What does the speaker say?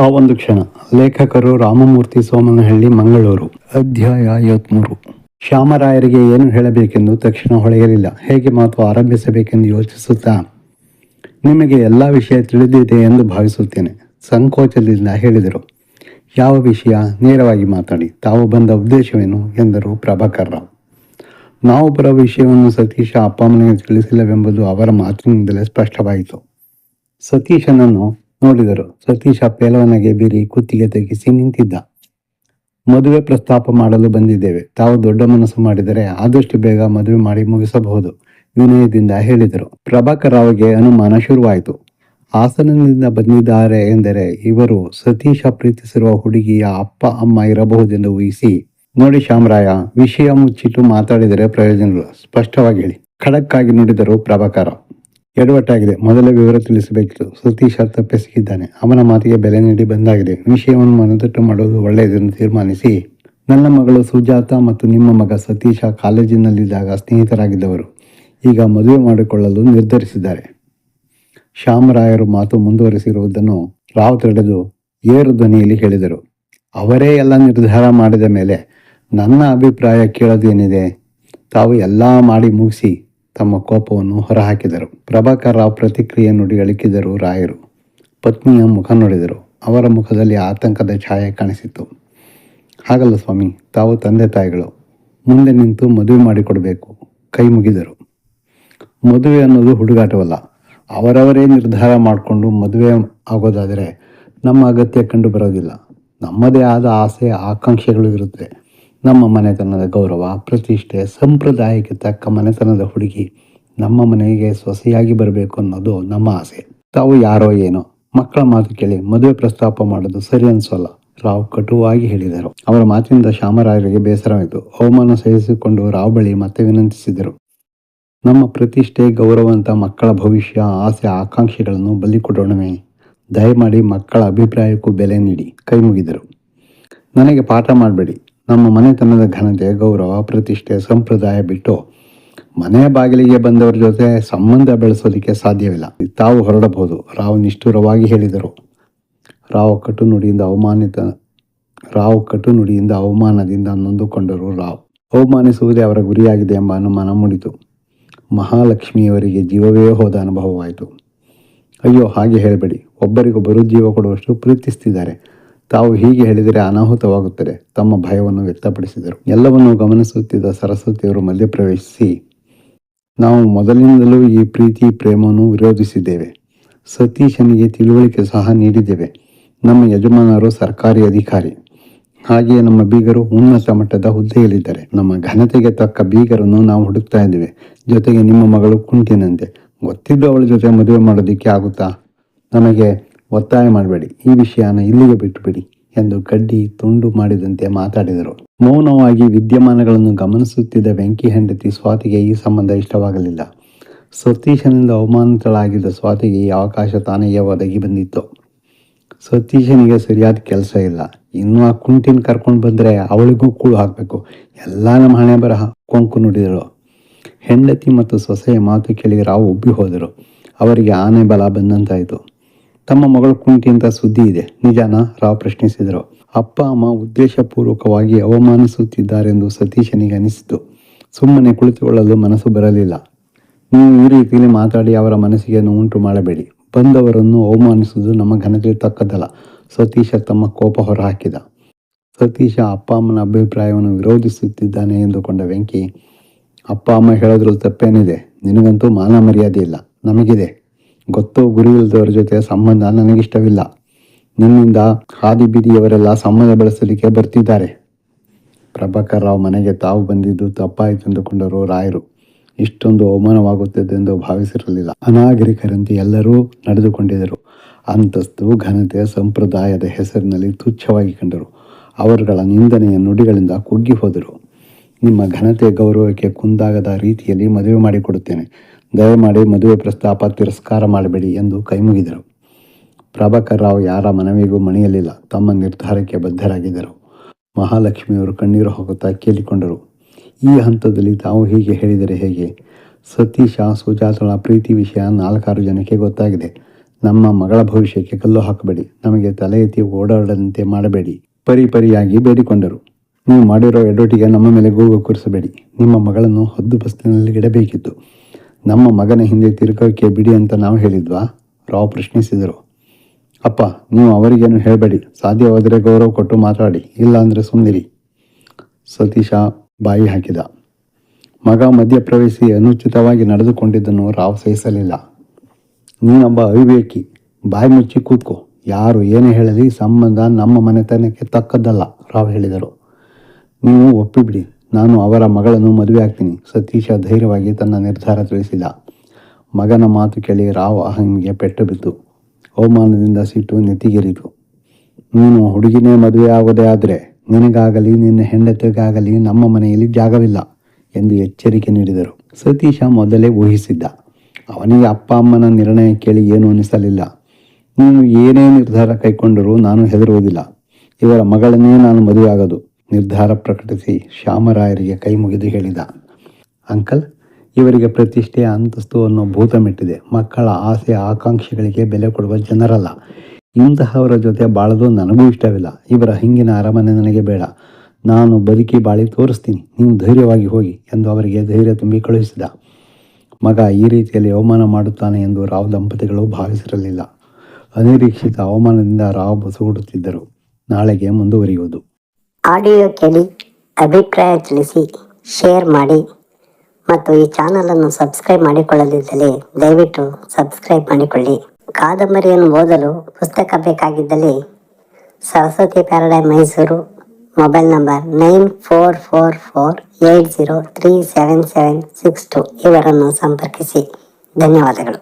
ಆ ಒಂದು ಕ್ಷಣ. ಲೇಖಕರು ರಾಮಮೂರ್ತಿ ಸೋಮನಹಳ್ಳಿ, ಮಂಗಳೂರು. ಅಧ್ಯಾಯ 53. ಶ್ಯಾಮರಾಯರಿಗೆ ಏನು ಹೇಳಬೇಕೆಂದು ತಕ್ಷಣ ಹೊಳೆಯಲಿಲ್ಲ. ಹೇಗೆ ಮಾತು ಆರಂಭಿಸಬೇಕೆಂದು ಯೋಚಿಸುತ್ತಾ, ನಿಮಗೆ ಎಲ್ಲ ವಿಷಯ ತಿಳಿದಿದೆ ಎಂದು ಭಾವಿಸುತ್ತೇನೆ, ಸಂಕೋಚದಿಂದ ಹೇಳಿದರು. ಯಾವ ವಿಷಯ? ನೇರವಾಗಿ ಮಾತಾಡಿ. ತಾವು ಬಂದ ಉದ್ದೇಶವೇನು ಎಂದರು ಪ್ರಭಾಕರ್ ರಾವ್. ನಾವು ಬರೋ ವಿಷಯವನ್ನು ಸತೀಶ ಅಪ್ಪ ಅಮ್ಮನಿಗೆ ತಿಳಿಸಿಲ್ಲವೆಂಬುದು ಅವರ ಮಾತಿನಿಂದಲೇ ಸ್ಪಷ್ಟವಾಯಿತು. ಸತೀಶನನ್ನು ನೋಡಿದರು. ಸತೀಶ ಪೇಲವನಿಗೆ ಬೀರಿ ಕುತ್ತಿಗೆ ತೆಗೆಸಿ ನಿಂತಿದ್ದ. ಮದುವೆ ಪ್ರಸ್ತಾಪ ಮಾಡಲು ಬಂದಿದ್ದೇವೆ. ತಾವು ದೊಡ್ಡ ಮನಸ್ಸು ಮಾಡಿದರೆ ಆದಷ್ಟು ಬೇಗ ಮದುವೆ ಮಾಡಿ ಮುಗಿಸಬಹುದು, ವಿನಯದಿಂದ ಹೇಳಿದರು. ಪ್ರಭಾಕರ್ ರಾವ್ಗೆ ಅನುಮಾನ ಶುರುವಾಯಿತು. ಹಾಸನದಿಂದ ಬಂದಿದ್ದಾರೆ ಎಂದರೆ ಇವರು ಸತೀಶ ಪ್ರೀತಿಸಿರುವ ಹುಡುಗಿಯ ಅಪ್ಪ ಅಮ್ಮ ಇರಬಹುದೆಂದು ಊಹಿಸಿ, ನೋಡಿ ಶ್ಯಾಮರಾಯ, ವಿಷಯ ಮುಚ್ಚಿಟ್ಟು ಮಾತಾಡಿದರೆ ಪ್ರಯೋಜನವಿಲ್ಲ, ಸ್ಪಷ್ಟವಾಗಿ ಹೇಳಿ, ಖಡಕ್ ಆಗಿ ನುಡಿದರು ಪ್ರಭಾಕರ್ ರಾವ್. ಎಡವಟ್ಟಾಗಿದೆ, ಮೊದಲ ವಿವರ ತಿಳಿಸಬೇಕಿತ್ತು. ಸತೀಶ ತಪ್ಪಿಸಿದ್ದಾನೆ. ಅವನ ಮಾತಿಗೆ ಬೆಲೆ ನೀಡಿ ಬಂದಾಗಿದೆ. ವಿಷಯವನ್ನು ಮನದಟ್ಟು ಮಾಡುವುದು ಒಳ್ಳೆಯದೆಂದು ತೀರ್ಮಾನಿಸಿ, ನನ್ನ ಮಗಳು ಸುಜಾತ ಮತ್ತು ನಿಮ್ಮ ಮಗ ಸತೀಶ ಕಾಲೇಜಿನಲ್ಲಿದ್ದಾಗ ಸ್ನೇಹಿತರಾಗಿದ್ದವರು. ಈಗ ಮದುವೆ ಮಾಡಿಕೊಳ್ಳಲು ನಿರ್ಧರಿಸಿದ್ದಾರೆ. ಶ್ಯಾಮರಾಯರು ಮಾತು ಮುಂದುವರಿಸಿರುವುದನ್ನು ರಾವ್ ತಡೆದು ಏರು ಧ್ವನಿಯಲ್ಲಿ ಹೇಳಿದರು. ಅವರೇ ಎಲ್ಲ ನಿರ್ಧಾರ ಮಾಡಿದ ಮೇಲೆ ನನ್ನ ಅಭಿಪ್ರಾಯ ಕೇಳೋದೇನಿದೆ? ತಾವು ಎಲ್ಲ ಮಾಡಿ ಮುಗಿಸಿ ತಮ್ಮ ಕೋಪವನ್ನು ಹೊರಹಾಕಿದರು. ಪ್ರಭಾಕರ್ ರಾವ್ ಪ್ರತಿಕ್ರಿಯೆ ನುಡಿ ಅಳಿಕಿದರು ರಾಯರು. ಪತ್ನಿಯ ಮುಖ ನೋಡಿದರು. ಅವರ ಮುಖದಲ್ಲಿ ಆತಂಕದ ಛಾಯೆ ಕಾಣಿಸಿತು. ಹಾಗಲ್ಲ ಸ್ವಾಮಿ, ತಾವು ತಂದೆ ತಾಯಿಗಳು, ಮುಂದೆ ನಿಂತು ಮದುವೆ ಮಾಡಿಕೊಡಬೇಕು, ಕೈ ಮುಗಿದರು. ಮದುವೆ ಅನ್ನೋದು ಹುಡುಗಾಟವಲ್ಲ. ಅವರವರೇ ನಿರ್ಧಾರ ಮಾಡಿಕೊಂಡು ಮದುವೆ ಆಗೋದಾದರೆ ನಮ್ಮ ಅಗತ್ಯ ಕಂಡು ಬರೋದಿಲ್ಲ. ನಮ್ಮದೇ ಆದ ಆಸೆ ಆಕಾಂಕ್ಷೆಗಳು ಇರುತ್ತೆ. ನಮ್ಮ ಮನೆತನದ ಗೌರವ, ಪ್ರತಿಷ್ಠೆ, ಸಂಪ್ರದಾಯಕ್ಕೆ ತಕ್ಕ ಮನೆತನದ ಹುಡುಗಿ ನಮ್ಮ ಮನೆಗೆ ಸೊಸೆಯಾಗಿ ಬರಬೇಕು ಅನ್ನೋದು ನಮ್ಮ ಆಸೆ. ತಾವು ಯಾರೋ ಏನೋ, ಮಕ್ಕಳ ಮಾತು ಕೇಳಿ ಮದುವೆ ಪ್ರಸ್ತಾಪ ಮಾಡೋದು ಸರಿ ಅನ್ಸೋಲ್ಲ, ರಾವ್ ಕಟುವಾಗಿ ಹೇಳಿದರು. ಅವರ ಮಾತಿನಿಂದ ಶ್ಯಾಮರಾಯರಿಗೆ ಬೇಸರವಾಯಿತು. ಅವಮಾನ ಸಹಿಸಿಕೊಂಡು ರಾವ್ ಬಳಿ ಮತ್ತೆ ವಿನಂತಿಸಿದರು. ನಮ್ಮ ಪ್ರತಿಷ್ಠೆ, ಗೌರವಂತ ಮಕ್ಕಳ ಭವಿಷ್ಯ, ಆಸೆ ಆಕಾಂಕ್ಷೆಗಳನ್ನು ಬಲಿ ಕೊಡೋಣವೇ? ದಯಮಾಡಿ ಮಕ್ಕಳ ಅಭಿಪ್ರಾಯಕ್ಕೂ ಬೆಲೆ ನೀಡಿ ಕೈ ಮುಗಿದರು. ನನಗೆ ಪಾಠ ಮಾಡಬೇಡಿ. ನಮ್ಮ ಮನೆತನದ ಘನತೆ, ಗೌರವ, ಪ್ರತಿಷ್ಠೆ, ಸಂಪ್ರದಾಯ ಬಿಟ್ಟು ಮನೆಯ ಬಾಗಿಲಿಗೆ ಬಂದವರ ಜೊತೆ ಸಂಬಂಧ ಬೆಳೆಸೋದಕ್ಕೆ ಸಾಧ್ಯವಿಲ್ಲ. ತಾವು ಹೊರಡಬಹುದು, ರಾವ್ ನಿಷ್ಠುರವಾಗಿ ಹೇಳಿದರು. ರಾವ್ ಕಟು ನುಡಿಯಿಂದ ಅವಮಾನದಿಂದ ನೊಂದುಕೊಂಡರು ರಾವ್. ಅವಮಾನಿಸುವುದೇ ಅವರ ಗುರಿಯಾಗಿದೆ ಎಂಬ ಅನುಮಾನ ಮೂಡಿತು. ಮಹಾಲಕ್ಷ್ಮಿಯವರಿಗೆ ಜೀವವೇ ಹೋದ ಅನುಭವವಾಯಿತು. ಅಯ್ಯೋ, ಹಾಗೆ ಹೇಳಬೇಡಿ. ಒಬ್ಬರಿಗೊಬ್ಬರು ಜೀವ ಕೊಡುವಷ್ಟು ಪ್ರೀತಿಸ್ತಿದ್ದಾರೆ. ತಾವು ಹೀಗೆ ಹೇಳಿದರೆ ಅನಾಹುತವಾಗುತ್ತದೆ, ತಮ್ಮ ಭಯವನ್ನು ವ್ಯಕ್ತಪಡಿಸಿದರು. ಎಲ್ಲವನ್ನೂ ಗಮನಿಸುತ್ತಿದ್ದ ಸರಸ್ವತಿಯವರು ಮಧ್ಯಪ್ರವೇಶಿಸಿ, ನಾವು ಮೊದಲಿನಿಂದಲೂ ಈ ಪ್ರೀತಿ ಪ್ರೇಮವನ್ನು ವಿರೋಧಿಸಿದ್ದೇವೆ. ಸತೀಶನಿಗೆ ತಿಳುವಳಿಕೆ ಸಹ ನೀಡಿದ್ದೇವೆ. ನಮ್ಮ ಯಜಮಾನರು ಸರ್ಕಾರಿ ಅಧಿಕಾರಿ, ಹಾಗೆಯೇ ನಮ್ಮ ಬೀಗರು ಉನ್ನತ ಮಟ್ಟದ ಹುದ್ದೆಯಲ್ಲಿದ್ದಾರೆ. ನಮ್ಮ ಘನತೆಗೆ ತಕ್ಕ ಬೀಗರನ್ನು ನಾವು ಹುಡುಕ್ತಾ ಇದ್ದೇವೆ. ಜೊತೆಗೆ ನಿಮ್ಮ ಮಗಳು ಕುಂಟಿನಂತೆ, ಗೊತ್ತಿದ್ದು ಅವಳ ಜೊತೆ ಮದುವೆ ಮಾಡೋದಕ್ಕೆ ಆಗುತ್ತಾ? ನಮಗೆ ಒತ್ತಾಯ ಮಾಡಬೇಡಿ. ಈ ವಿಷಯನ ಇಲ್ಲಿಗೆ ಬಿಟ್ಟುಬಿಡಿ ಎಂದು ಕಡ್ಡಿ ತುಂಡು ಮಾಡಿದಂತೆ ಮಾತಾಡಿದರು. ಮೌನವಾಗಿ ವಿದ್ಯಮಾನಗಳನ್ನು ಗಮನಿಸುತ್ತಿದ್ದ ವೆಂಕಿ ಹೆಂಡತಿ ಸ್ವಾತಿಗೆ ಈ ಸಂಬಂಧ ಇಷ್ಟವಾಗಲಿಲ್ಲ. ಸತೀಶನಿಂದ ಅವಮಾನಿತಳಾಗಿದ್ದ ಸ್ವಾತಿಗೆ ಈ ಅವಕಾಶ ತಾನೆಯೇ ಒದಗಿ ಬಂದಿತ್ತು. ಸತೀಶನಿಗೆ ಸರಿಯಾದ ಕೆಲಸ ಇಲ್ಲ. ಇನ್ನು ಆ ಕುಂಟಿನ ಕರ್ಕೊಂಡು ಬಂದರೆ ಅವಳಿಗೂ ಕೂಳು ಹಾಕಬೇಕು. ಎಲ್ಲ ನಮ್ಮ ಹಣೆ ಬರಹ, ಕೊಂಕು ನುಡಿದಳು. ಹೆಂಡತಿ ಮತ್ತು ಸೊಸೆಯ ಮಾತು ಕೇಳಿ ರಾವ್ ಉಬ್ಬಿ ಹೋದರು. ಅವರಿಗೆ ಆನೆ ಬಲ ಬಂದಂತಾಯಿತು. ತಮ್ಮ ಮಗಳು ಕುಂಟಿ ಅಂತ ಸುದ್ದಿ ಇದೆ, ನಿಜಾನಾ? ರಾವ್ ಪ್ರಶ್ನಿಸಿದರು. ಅಪ್ಪ ಅಮ್ಮ ಉದ್ದೇಶಪೂರ್ವಕವಾಗಿ ಅವಮಾನಿಸುತ್ತಿದ್ದಾರೆಂದು ಸತೀಶನಿಗೆ ಅನಿಸಿತು. ಸುಮ್ಮನೆ ಕುಳಿತುಕೊಳ್ಳಲು ಮನಸ್ಸು ಬರಲಿಲ್ಲ. ನೀವು ಈ ರೀತಿಯಲ್ಲಿ ಮಾತಾಡಿ ಅವರ ಮನಸ್ಸಿಗೆ ಉಂಟು ಮಾಡಬೇಡಿ. ಬಂದವರನ್ನು ಅವಮಾನಿಸುವುದು ನಮ್ಮ ಘನತೆ ತಕ್ಕದಲ್ಲ. ಸತೀಶ ತಮ್ಮ ಕೋಪ ಹೊರಹಾಕಿದ. ಸತೀಶ ಅಪ್ಪ ಅಮ್ಮನ ಅಭಿಪ್ರಾಯವನ್ನು ವಿರೋಧಿಸುತ್ತಿದ್ದಾನೆ ಎಂದುಕೊಂಡ ವೆಂಕಿ, ಅಪ್ಪ ಅಮ್ಮ ಹೇಳೋದ್ರಲ್ಲಿ ತಪ್ಪೇನಿದೆ? ನಿನಗಂತೂ ಮಾನ ಮರ್ಯಾದೆ ಇಲ್ಲ. ನಮಗಿದೆ ಗೊತ್ತು. ಗುರಿ ಇಲ್ಲದವರ ಜೊತೆ ಸಂಬಂಧ ನನಗಿಷ್ಟವಿಲ್ಲ. ನಿನ್ನಿಂದ ಹಾದಿ ಬೀದಿಯವರೆಲ್ಲ ಸಂಬಂಧ ಬೆಳೆಸಲಿಕ್ಕೆ ಬರ್ತಿದ್ದಾರೆ. ಪ್ರಭಾಕರ್ ರಾವ್ ಮನೆಗೆ ತಾವು ಬಂದಿದ್ದು ತಪ್ಪಾಯಿತು ಎಂದುಕೊಂಡರು ರಾಯರು. ಇಷ್ಟೊಂದು ಅವಮಾನವಾಗುತ್ತದೆಂದು ಭಾವಿಸಿರಲಿಲ್ಲ. ಅನಾಗರಿಕರಂತೆ ಎಲ್ಲರೂ ನಡೆದುಕೊಂಡಿದ್ದರು. ಅಂತಸ್ತು, ಘನತೆ, ಸಂಪ್ರದಾಯದ ಹೆಸರಿನಲ್ಲಿ ತುಚ್ಛವಾಗಿ ಕಂಡರು. ಅವರುಗಳ ನಿಂದನೆಯ ನುಡಿಗಳಿಂದ ಕುಗ್ಗಿ ಹೋದರು. ನಿಮ್ಮ ಘನತೆ ಗೌರವಕ್ಕೆ ಕುಂದಾಗದ ರೀತಿಯಲ್ಲಿ ಮದುವೆ ಮಾಡಿಕೊಡುತ್ತೇನೆ. ದಯಮಾಡಿ ಮದುವೆ ಪ್ರಸ್ತಾಪ ತಿರಸ್ಕಾರ ಮಾಡಬೇಡಿ ಎಂದು ಕೈಮುಗಿದರು. ಪ್ರಭಾಕರ್ ರಾವ್ ಯಾರ ಮನವಿಗೂ ಮಣಿಯಲಿಲ್ಲ. ತಮ್ಮ ನಿರ್ಧಾರಕ್ಕೆ ಬದ್ಧರಾಗಿದ್ದರು. ಮಹಾಲಕ್ಷ್ಮಿಯವರು ಕಣ್ಣೀರು ಹಾಕುತ್ತಾ ಕೇಳಿಕೊಂಡರು. ಈ ಹಂತದಲ್ಲಿ ತಾವು ಹೀಗೆ ಹೇಳಿದರೆ ಹೇಗೆ? ಸತೀಶ, ಸುಜಾತಳ ಪ್ರೀತಿ ವಿಷಯ 4-6 ಜನಕ್ಕೆ ಗೊತ್ತಾಗಿದೆ. ನಮ್ಮ ಮಗಳ ಭವಿಷ್ಯಕ್ಕೆ ಕಲ್ಲು ಹಾಕಬೇಡಿ, ನಮಗೆ ತಲೆ ಎತ್ತಿ ಓಡಾಡದಂತೆ ಮಾಡಬೇಡಿ, ಪರಿಯಾಗಿ ಬೇಡಿಕೊಂಡರು. ನೀವು ಮಾಡಿರೋ ಎಡವಟ್ಟಿಗೆ ನಮ್ಮ ಮೇಲೆ ಗೋಗು ಕೂರಿಸಬೇಡಿ. ನಿಮ್ಮ ಮಗಳನ್ನು ಹದ್ದು ಬಸ್ತಿನಲ್ಲಿ ಇಡಬೇಕಿತ್ತು. ನಮ್ಮ ಮಗನ ಹಿಂದೆ ತಿರುಗೋಕ್ಕೆ ಬಿಡಿ ಅಂತ ನಾವು ಹೇಳಿದ್ವಾ? ರಾವ್ ಪ್ರಶ್ನಿಸಿದರು. ಅಪ್ಪ, ನೀವು ಅವರಿಗೇನು ಹೇಳಬೇಡಿ. ಸಾಧ್ಯವಾದರೆ ಗೌರವ ಕೊಟ್ಟು ಮಾತಾಡಿ, ಇಲ್ಲ ಅಂದರೆ ಸುಮ್ಮನಿರಿ. ಸತೀಶ ಬಾಯಿ ಹಾಕಿದ. ಮಗ ಮಧ್ಯಪ್ರವೇಶಿ ಅನುಚಿತವಾಗಿ ನಡೆದುಕೊಂಡಿದ್ದನ್ನು ರಾವ್ ಸಹಿಸಲಿಲ್ಲ. ನೀನೊಬ್ಬ ಅವಿವೇಕಿ, ಬಾಯಿ ಮುಚ್ಚಿ ಕೂತ್ಕೋ. ಯಾರು ಏನೇ ಹೇಳಲಿ ಸಂಬಂಧ ನಮ್ಮ ಮನೆತನಕ್ಕೆ ತಕ್ಕದ್ದಲ್ಲ, ರಾವ್ ಹೇಳಿದರು. ನೀವು ಒಪ್ಪಿಬಿಡಿ, ನಾನು ಅವರ ಮಗಳನ್ನು ಮದುವೆ ಆಗ್ತೀನಿ. ಸತೀಶ ಧೈರ್ಯವಾಗಿ ತನ್ನ ನಿರ್ಧಾರ ತಿಳಿಸಿದ. ಮಗನ ಮಾತು ಕೇಳಿ ರಾವ್ ಅಹಂಗೆ ಪೆಟ್ಟು ಬಿತ್ತು. ಅವಮಾನದಿಂದ ಸಿಟ್ಟು ನೆತ್ತಿಗೇರಿತು. ನೀನು ಹುಡುಗಿನೇ ಮದುವೆ ಆಗೋದೇ ಆದರೆ ನಿನಗಾಗಲಿ ನಿನ್ನ ಹೆಂಡತಿಗಾಗಲಿ ನಮ್ಮ ಮನೆಯಲ್ಲಿ ಜಾಗವಿಲ್ಲ ಎಂದು ಎಚ್ಚರಿಕೆ ನೀಡಿದರು. ಸತೀಶ ಮೊದಲೇ ಊಹಿಸಿದ್ದ. ಅವನಿಗೆ ಅಪ್ಪ ಅಮ್ಮನ ನಿರ್ಣಯ ಕೇಳಿ ಏನೂ ಅನಿಸಲಿಲ್ಲ. ನೀವು ಏನೇ ನಿರ್ಧಾರ ಕೈಗೊಂಡರೂ ನಾನು ಹೆದರುವುದಿಲ್ಲ. ಇವರ ಮಗಳನ್ನೇ ನಾನು ಮದುವೆ ಆಗೋದು, ನಿರ್ಧಾರ ಪ್ರಕಟಿಸಿ ಶ್ಯಾಮರಾಯರಿಗೆ ಕೈ ಮುಗಿದು ಹೇಳಿದ. ಅಂಕಲ್, ಇವರಿಗೆ ಪ್ರತಿಷ್ಠೆ ಅಂತಸ್ತು ಅನ್ನೋ ಭೂತ ಮೆಟ್ಟಿದೆ. ಮಕ್ಕಳ ಆಸೆ ಆಕಾಂಕ್ಷೆಗಳಿಗೆ ಬೆಲೆ ಕೊಡುವ ಜನರಲ್ಲ. ಇಂತಹವರ ಜೊತೆ ಬಾಳೋದು ನನಗೂ ಇಷ್ಟವಿಲ್ಲ. ಇವರ ಹಿಂಗಿನ ಅರಮನೆ ನನಗೆ ಬೇಡ. ನಾನು ಬದುಕಿ ಬಾಳಿ ತೋರಿಸ್ತೀನಿ, ನೀವು ಧೈರ್ಯವಾಗಿ ಹೋಗಿ ಎಂದು ಅವರಿಗೆ ಧೈರ್ಯ ತುಂಬಿ ಕಳುಹಿಸಿದ. ಮಗ ಈ ರೀತಿಯಲ್ಲಿ ಅವಮಾನ ಮಾಡುತ್ತಾನೆ ಎಂದು ರಾವ್ ದಂಪತಿಗಳು ಭಾವಿಸಿರಲಿಲ್ಲ. ಅನಿರೀಕ್ಷಿತ ಅವಮಾನದಿಂದ ರಾವ್ ಬಸುಗುಡುತ್ತಿದ್ದರು. ನಾಳೆಗೆ ಮುಂದುವರಿಯುವುದು. ಆಡಿಯೋ ಕೇಳಿ ಅಭಿಪ್ರಾಯ ತಿಳಿಸಿ, ಶೇರ್ ಮಾಡಿ ಮತ್ತು ಈ ಚಾನಲನ್ನು ಸಬ್ಸ್ಕ್ರೈಬ್ ಮಾಡಿಕೊಳ್ಳದಿದ್ದಲ್ಲಿ ದಯವಿಟ್ಟು ಸಬ್ಸ್ಕ್ರೈಬ್ ಮಾಡಿಕೊಳ್ಳಿ. ಕಾದಂಬರಿಯನ್ನು ಓದಲು ಪುಸ್ತಕ ಬೇಕಾಗಿದ್ದಲ್ಲಿ Saraswati paradise Mysuru, mobile number 944480377762 ಇವರನ್ನು ಸಂಪರ್ಕಿಸಿ. ಧನ್ಯವಾದಗಳು.